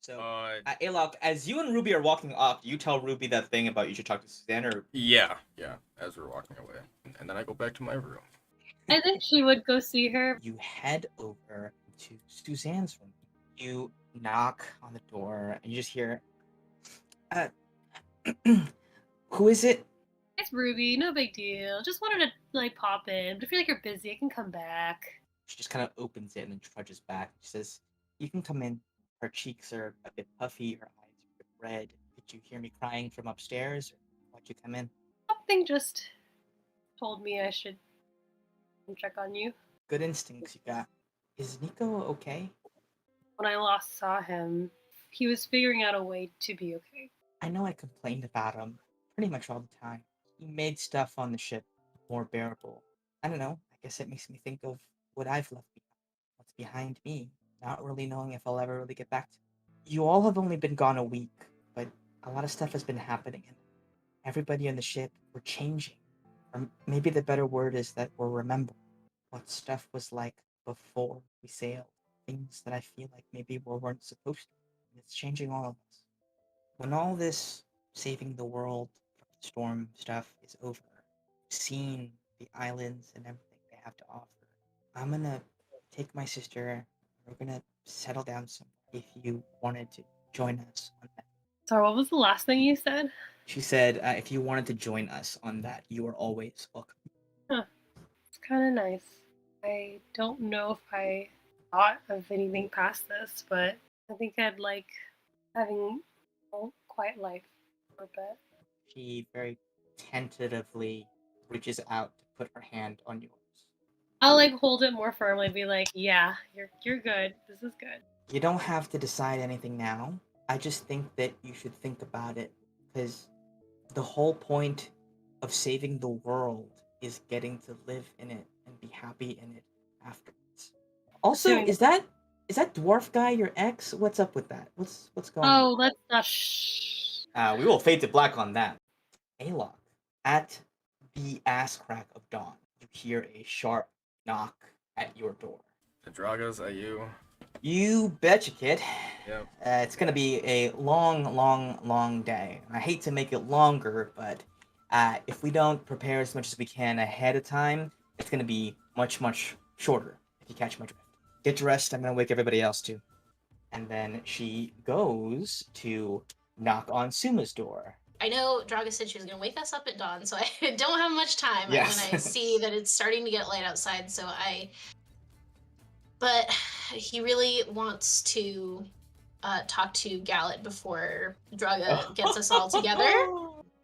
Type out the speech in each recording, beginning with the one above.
So, Uh, Alok, as you and Ruby are walking off, you tell Ruby that thing about you should talk to Suzanne, or yeah. As we're walking away, and then I go back to my room. I think she would go see her. you head over to Suzanne's room. You knock on the door, and you just hear, uh, who is it? It's Ruby, no big deal. Just wanted to like pop in, but if you're you're busy, I can come back. She just kind of opens it and then trudges back. She says, "You can come in." Her cheeks are a bit puffy, her eyes are a bit red. Did you hear me crying from upstairs, or why'd you come in? Something just told me I should check on you. Good instincts you got. Is Nico okay? When I last saw him, he was figuring out a way to be okay. I know I complained about him pretty much all the time. He made stuff on the ship more bearable. I don't know. I guess it makes me think of what I've left behind, what's behind me, not really knowing if I'll ever really get back to it. You all have only been gone a week, but a lot of stuff has been happening, and everybody on the ship, we're changing. Or maybe the better word is that we're remembering what stuff was like before we sailed. Things that I feel like maybe we weren't supposed to. And it's changing all of us. When all this saving the world from the storm stuff is over, seeing the islands and everything they have to offer, I'm gonna take my sister. We're gonna settle down somewhere. If you wanted to join us on that, Sorry, what was the last thing you said? she said, if you wanted to join us on that, you are always welcome. Huh. It's kind of nice. I don't know if I thought of anything past this, but I think I'd like having a quiet life for a bit. She very tentatively reaches out to put her hand on yours. I'll like hold it more firmly, be like, "Yeah, you're good. This is good." You don't have to decide anything now. I just think that you should think about it, because the whole point of saving the world is getting to live in it and be happy in it afterwards. Also, Doing is that dwarf guy your ex? What's up with that? What's going on? Oh, let's not shh. We will fade to black on that. Alok, at the ass crack of dawn, you hear a sharp knock at your door. The Dragas, are you? You betcha, kid. Yep. It's gonna be a long, long, long day. I hate to make it longer, but if we don't prepare as much as we can ahead of time, it's gonna be much, much shorter, if you catch my drift. Get dressed, I'm gonna wake everybody else too. And then she goes to knock on Suma's door. I know Draga said she was going to wake us up at dawn, so I don't have much time Yes. when I see that it's starting to get light outside. But he really wants to talk to Gallet before Draga gets us all together.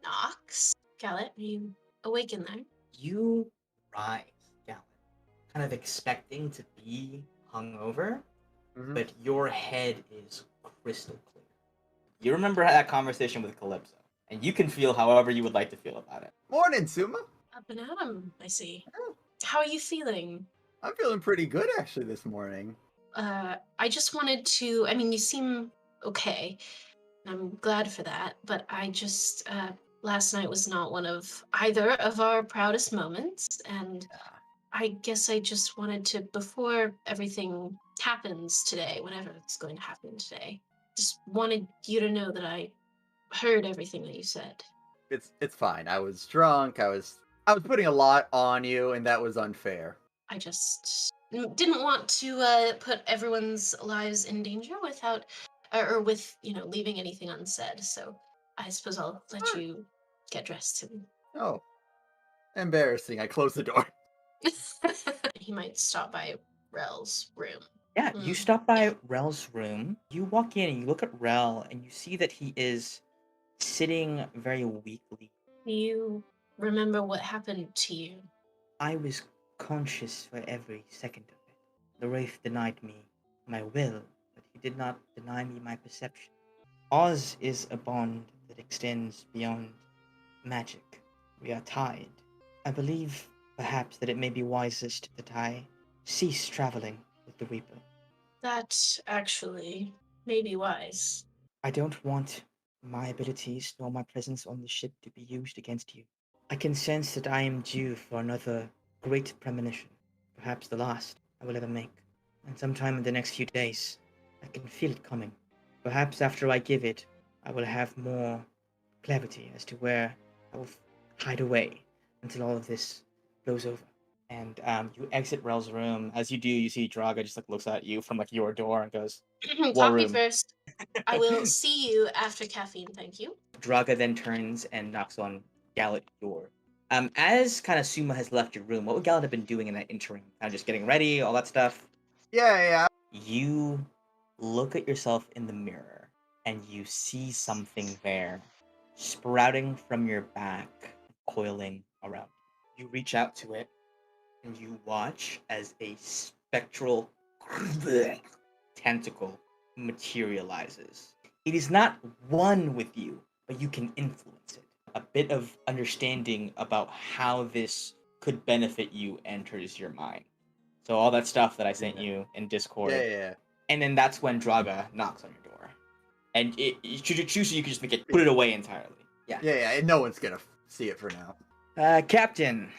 Knocks. Gallet, are you awake in there? You rise, Gallant, kind of expecting to be hungover, but your head is crystal clear. You remember that conversation with Calypso, and you can feel however you would like to feel about it. Morning, Suma. Up and at 'em, I see. Oh. How are you feeling? I'm feeling pretty good actually this morning. I just wanted to, I mean, you seem okay. I'm glad for that, but I just, last night was not one of either of our proudest moments, and I guess I just wanted to, before everything happens today, whatever it's going to happen today, just wanted you to know that I heard everything that you said. It's fine. I was drunk. I was putting a lot on you, and that was unfair. I just didn't want to put everyone's lives in danger without, or with, leaving anything unsaid. So I suppose I'll let you get dressed and Oh, embarrassing. I closed the door. he might stop by Rel's room. Yeah, you stop by Rel's room. You walk in and you look at Rel, and you see that he is sitting very weakly. Do you remember what happened to you? I was conscious for every second of it. The Wraith denied me my will, but he did not deny me my perception. Oz is a bond that extends beyond magic. We are tied. I believe, perhaps, that it may be wisest that I cease traveling with the Reaper. That actually may be wise. I don't want my abilities nor my presence on the ship to be used against you. I can sense that I am due for another great premonition, perhaps the last I will ever make. And sometime in the next few days, I can feel it coming. Perhaps after I give it, I will have more clarity as to where I will hide away until all of this blows over. And you exit Rel's room. As you do, you see Draga just like looks at you from like your door and goes, "War Coffee room." first. I will see you after caffeine, thank you. Draga then turns and knocks on Gallet's door. As kind of Suma has left your room, what would Gallet have been doing in that interim? Kind of just getting ready, all that stuff. Yeah. You look at yourself in the mirror and you see something there sprouting from your back, coiling around. You reach out to it and you watch as a spectral tentacle materializes. It is not one with you, but you can influence it. A bit of understanding about how this could benefit you enters your mind. So all that stuff that I sent you in Discord. Yeah. And then that's when Draga knocks on your door. And should you choose, you can just make it, put it away entirely. Yeah. Yeah, and no one's gonna see it for now. Captain,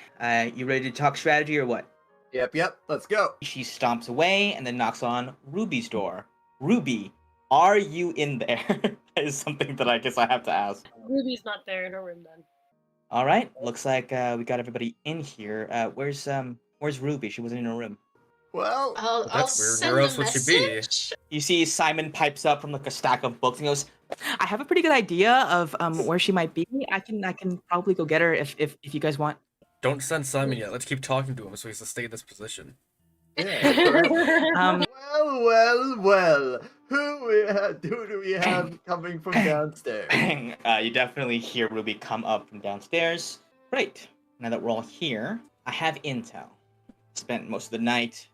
you ready to talk strategy or what? Yep, let's go. She stomps away and then knocks on Ruby's door. Ruby, are you in there? That is something that I guess I have to ask. Ruby's not there in her room then. All right, looks like we got everybody in here. Where's Ruby? She wasn't in her room. Well, I'll that's weird. send Where a else would she be? message. You see Simon pipes up from like a stack of books and goes, "I have a pretty good idea of where she might be. I can probably go get her if you guys want." Don't send Simon yet. Let's keep talking to him so he has to stay in this position. yeah. Well. Who do we have coming from downstairs? You definitely hear Ruby come up from downstairs. Great. Now that we're all here, I have intel. Spent most of the night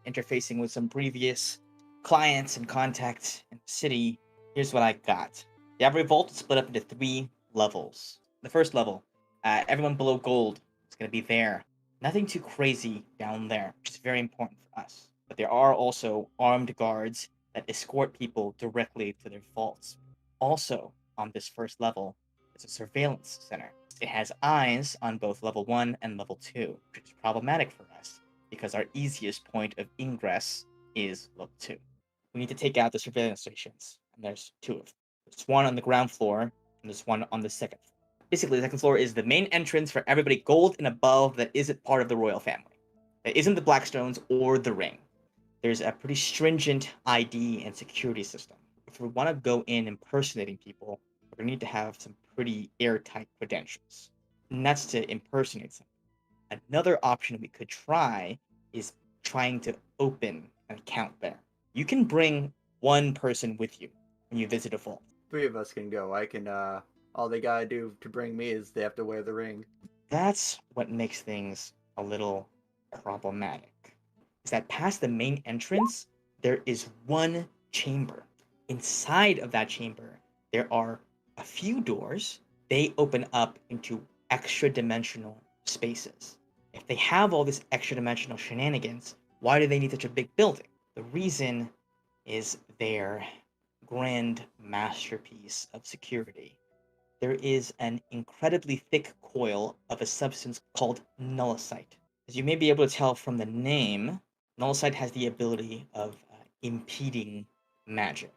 interfacing with some previous clients and contacts in the city. Here's what I got. The Abridged Vault is split up into 3 levels. The first level, everyone below gold is going to be there. Nothing too crazy down there, which is very important for us. But there are also armed guards that escort people directly to their vaults. Also, on this first level, is a surveillance center. It has eyes on both level 1 and level 2, which is problematic for us because our easiest point of ingress is level 2. We need to take out the surveillance stations, and there's 2 of them. There's one on the ground floor, and there's one on the second floor. Basically, the second floor is the main entrance for everybody gold and above that isn't part of the royal family. That isn't the Blackstones or the Ring. There's a pretty stringent ID and security system. If we want to go in impersonating people, we're going to need to have some pretty airtight credentials. And that's to impersonate someone. Another option we could try is trying to open an account there. You can bring one person with you when you visit a vault. 3 of us can go. I can, all they gotta do to bring me is they have to wear the ring. That's what makes things a little problematic. Is that past the main entrance, there is one chamber. Inside of that chamber, there are a few doors. They open up into extra dimensional spaces. If they have all this extra dimensional shenanigans, why do they need such a big building? The reason is their grand masterpiece of security. There is an incredibly thick coil of a substance called nullicite. As you may be able to tell from the name, nullicite has the ability of impeding magic.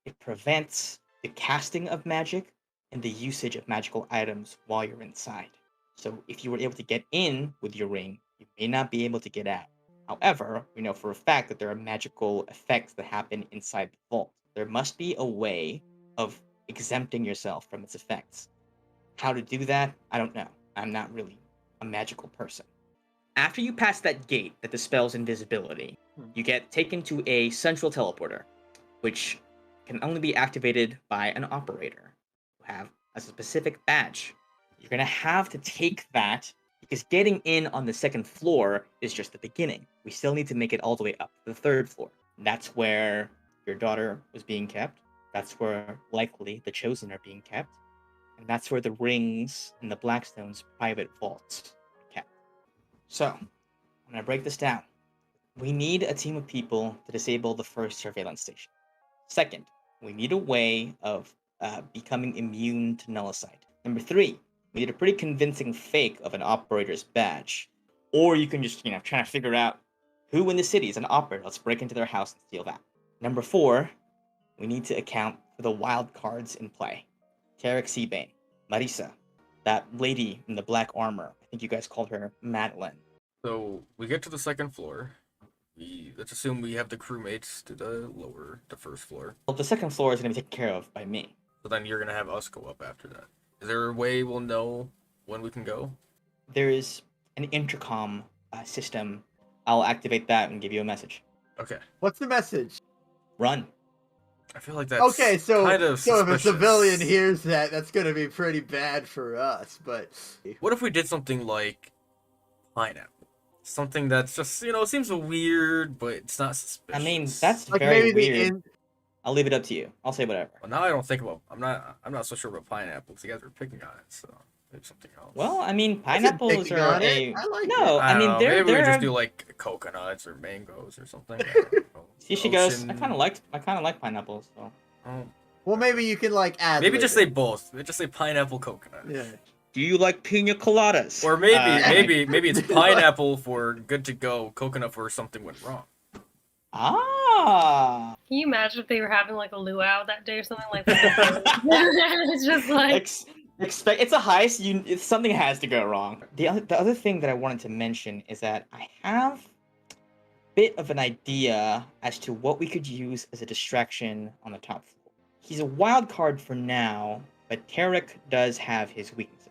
It prevents the casting of magic and the usage of magical items while you're inside. So if you were able to get in with your ring, you may not be able to get out. However, we know for a fact that there are magical effects that happen inside the vault. There must be a way of exempting yourself from its effects. How to do that, I don't know. I'm not really a magical person. After you pass that gate that dispels invisibility, you get taken to a central teleporter, which can only be activated by an operator who have a specific badge. You're going to have to take that because getting in on the second floor is just the beginning. We still need to make it all the way up to the 3rd floor. That's where your daughter was being kept. That's where likely the Chosen are being kept. And that's where the Rings and the Blackstones' private vaults are kept. So, I'm going to break this down. We need a team of people to disable the first surveillance station. Second, we need a way of becoming immune to nullicite. Number 3, we need a pretty convincing fake of an operator's badge. Or you can just, try to figure out who in the city is an operator. Let's break into their house and steal that. Number 4, we need to account for the wild cards in play. Tarek Seabane, Marisa, that lady in the black armor. I think you guys called her Madeline. So we get to the second floor. Let's assume we have the crewmates to the first floor. Well, the second floor is going to be taken care of by me. So then you're gonna have us go up after that. Is there a way we'll know when we can go? There is an intercom system. I'll activate that and give you a message. Okay. What's the message? Run. I feel like that's Okay, so kind of so if a suspicious. civilian hears that, that's gonna be pretty bad for us. But What if we did something like pineapple? Something that's just, seems weird, but it's not suspicious. I mean, that's like very maybe weird. I'll leave it up to you. I'll say whatever. Well, now I don't think about. I'm not so sure about pineapples. You guys were picking on it, so maybe something else. Well, I mean, That's pineapples picking are on a. it. I like No, it. I don't mean know. they're Maybe we just they're. do like coconuts or mangoes or something. I don't know. See, she goes. Ocean. I kind of like pineapples. So. Oh. Well, maybe you can like add. Maybe just say both. Just say pineapple coconut. Yeah. Do you like pina coladas? Or maybe it's pineapple for good to go, coconut for something went wrong. Ah. Can you imagine if they were having like a luau that day or something like that? It's just like Expect it's a heist. Something has to go wrong. The other thing that I wanted to mention is that I have a bit of an idea as to what we could use as a distraction on the top floor. He's a wild card for now, but Tarek does have his weaknesses.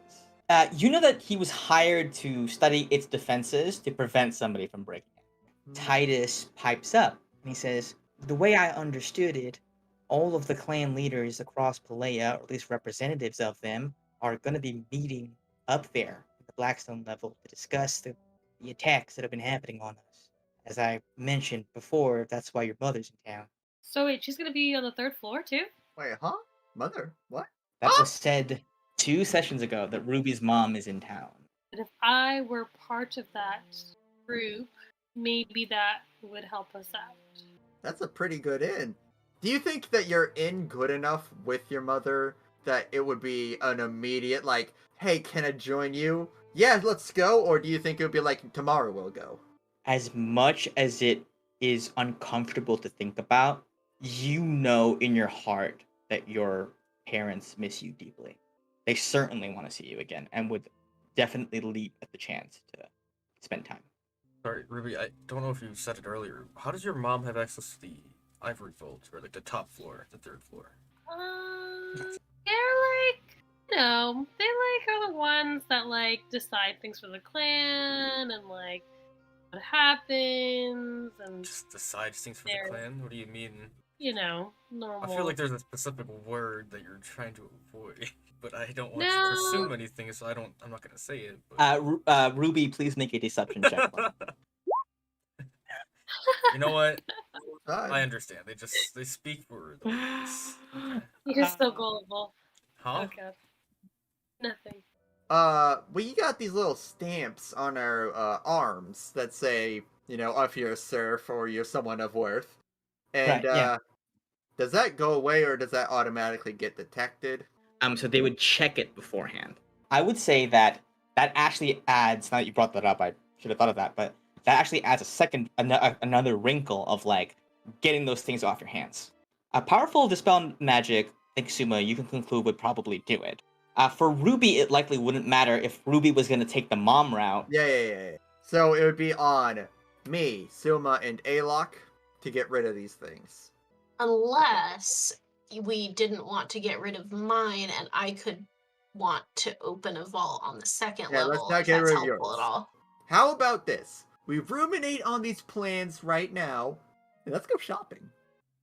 You know that he was hired to study its defenses to prevent somebody from breaking it. Titus pipes up and he says, "The way I understood it, all of the clan leaders across Palea, or at least representatives of them, are going to be meeting up there at the Blackstone level to discuss the attacks that have been happening on us. As I mentioned before, that's why your mother's in town." So wait, she's gonna be on the third floor too? Wait, huh? Mother? What? That was said 2 sessions ago that Ruby's mom is in town. And if I were part of that group, maybe that would help us out. That's a pretty good in. Do you think that you're in good enough with your mother that it would be an immediate like, "Hey, can I join you? Yeah, let's go." Or do you think it would be like, "Tomorrow we'll go"? As much as it is uncomfortable to think about, you know in your heart that your parents miss you deeply. They certainly want to see you again and would definitely leap at the chance to spend time. Sorry, Ruby, I don't know if you said it earlier. How does your mom have access to the Ivory Vault, or like the top floor, the third floor? They're like, they like are the ones that like decide things for the clan and like what happens and Just decides things for They're- the clan? What do you mean? normal. I feel like there's a specific word that you're trying to avoid, but I don't want you No. to assume anything, so I'm not gonna say it. But... Ruby, please make a deception check. You know what? Fine. I understand. They speak for the words. Okay. You're so gullible. Huh? Oh god. Nothing. We got these little stamps on our arms that say, if you're a serf or you're someone of worth. And Right, yeah. does that go away or does that automatically get detected? So they would check it beforehand. I would say that actually adds. Now that you brought that up, I should have thought of that, but that actually adds another wrinkle of like getting those things off your hands. A powerful dispel magic, I think Suma, you can conclude would probably do it. For Ruby, it likely wouldn't matter if Ruby was going to take the mom route. Yeah. So it would be on me, Suma, and Alok to get rid of these things. Unless we didn't want to get rid of mine and I could want to open a vault on the second Yeah, level. let's not if get that's rid of helpful yours. at all. How about this? We ruminate on these plans right now, and let's go shopping.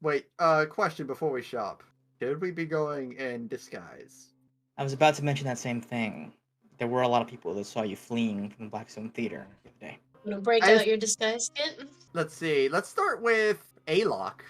Wait, question before we shop. Should we be going in disguise? I was about to mention that same thing. There were a lot of people that saw you fleeing from the Blackstone Theater the other day. Want to break I out just- your disguise kit? Let's see. Let's start with Alok.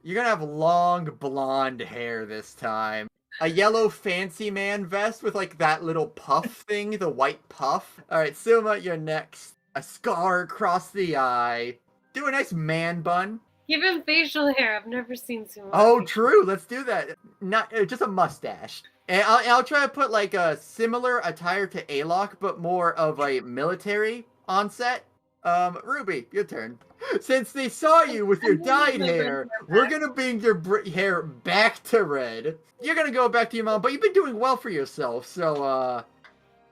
You're gonna have long blonde hair this time. A yellow fancy man vest with like that little puff thing, the white puff. Alright, Suma, you're next. A scar across the eye. Do a nice man bun. Give him facial hair. I've never seen so much. Oh, true. Let's do that. Not just a mustache. And I'll try to put like a similar attire to Alok, but more of a military onset. Ruby, your turn. Since they saw you with your dyed hair, we're gonna bring your hair back to red. You're gonna go back to your mom, but you've been doing well for yourself, so,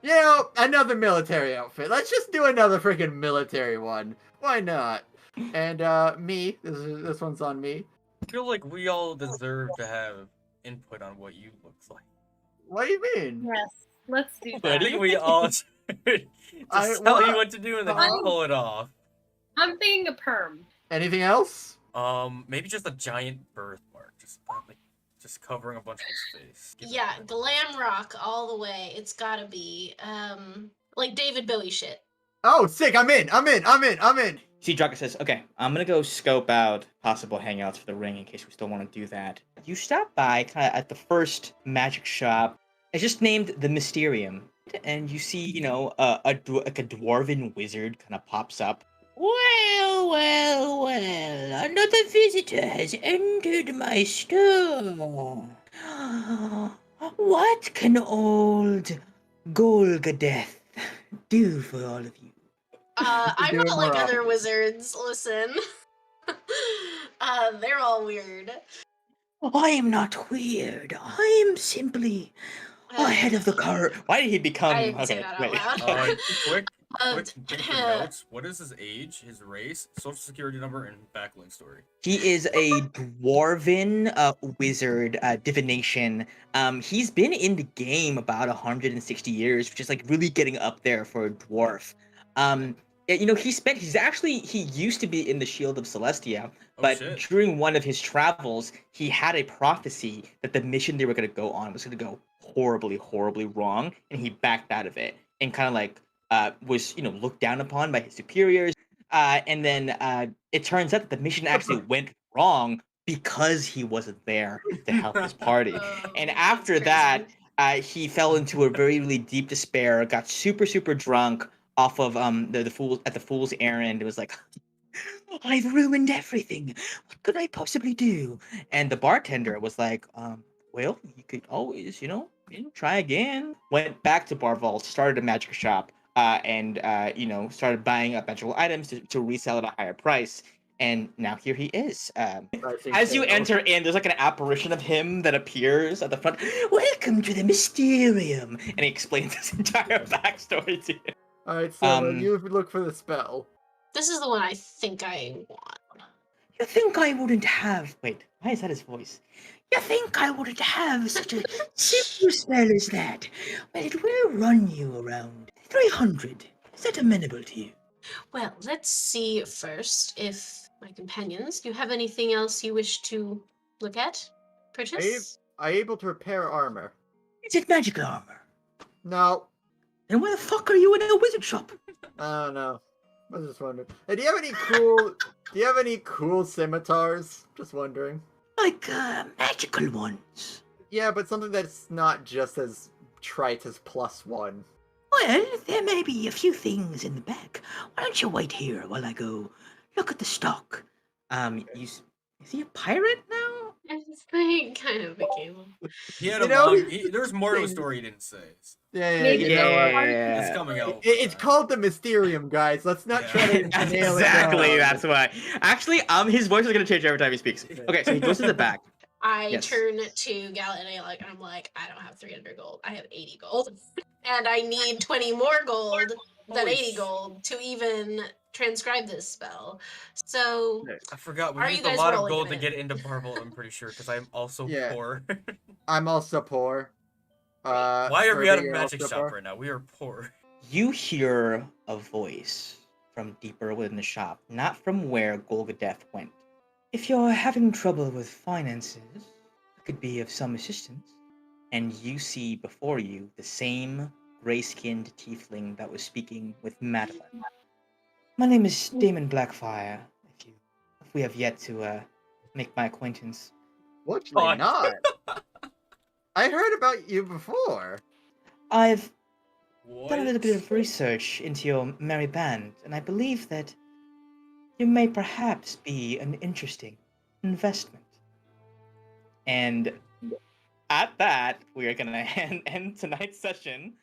you know, another military outfit. Let's just do another freaking military one. Why not? And, me, this one's on me. I feel like we all deserve to have input on what you look like. What do you mean? Yes, let's do I that. think we all just tell you what to do and then you pull it off. I'm thinking a perm. Anything else? Maybe just a giant birthmark, just covering a bunch of his face. Give it Yeah, a- glam rock all the way. It's gotta be like David Bowie shit. Oh, sick! I'm in. See, Drucker says, okay, I'm gonna go scope out possible hangouts for the ring in case we still want to do that. You stop by kind of at the first magic shop. It's just named the Mysterium. And you see, you know, a dwarven wizard kind of pops up. Well, another visitor has entered my store. What can old Golgadeth do for all of you? I'm Do it not more like often. other wizards. Listen, they're all weird. I am not weird. I am simply ahead of the curve. Why did he become? I didn't say Okay, that out wait. loud. Quick Uh, thing for notes. What is his age, his race, social security number, and backlink story? He is a dwarven wizard, divination. He's been in the game about 160 years, which is like really getting up there for a dwarf. You know, he used to be in the Shield of Celestia, but shit. during one of his travels, he had a prophecy that the mission they were going to go on was going to go horribly, horribly wrong, and he backed out of it and kind of like was, you know, looked down upon by his superiors. And then it turns out that the mission actually went wrong because he wasn't there to help his party. And That's after crazy. that, he fell into a very, really deep despair, got super, super drunk off of the fool's errand. It was like, I've ruined everything. What could I possibly do? And the bartender was like, well, you could always, you know, try again. Went back to Bar Vault, started a magic shop, and you know, started buying up magical items to resell at a higher price. And now here he is. As you enter in, there's like an apparition of him that appears at the front. Welcome to the Mysterium, and he explains his entire backstory to you. Alright, so you look for the spell. This is the one I think I want. You think I wouldn't have... Wait, why is that his voice? You think I wouldn't have such a simple spell as that? Well, it will run you around 300. Is that amenable to you? Well, let's see first if my companions, do you have anything else you wish to look at? Purchase? Are you able to repair armor? Is it magical armor? No. Then why the fuck are you in a wizard shop? I don't know. I was just wondering. Hey, do you have any cool scimitars? Just wondering. Like, magical ones. Yeah, but something that's not just as trite as +1. Well, there may be a few things in the back. Why don't you wait here while I go look at the stock? Is he a pirate now? This thing kind of became one. He had You a know, long. There's more to a story he didn't say. Yeah, Maybe- you know what? It's coming out. It's called the Mysterium, guys. Let's not try to That's nail exactly, it down. that's why. Actually, his voice is gonna change every time he speaks. Okay, so he goes to the back. I Yes. turn to Gallet and Alec and I'm like, I don't have 300 gold. I have 80 gold. And I need 20 more gold than Holy 80 gold to even transcribe this spell. So I forgot. We Are used you a guys lot of rolling gold in to it? get into Marvel, I'm pretty sure, because I'm also Yeah. poor. I'm also poor. Why are we at a Ruby, you're magic also shop poor? right now? We are poor. You hear a voice from deeper within the shop, not from where Golgadeth went. If you're having trouble with finances, I could be of some assistance. And you see before you the same gray-skinned tiefling that was speaking with Madeline. My name is Damon Blackfire. If we have yet to make my acquaintance. Fortunately Fuck. not. I heard about you before. I've What? done a little bit of research into your merry band, and I believe that you may perhaps be an interesting investment. And at that, we are going to end tonight's session.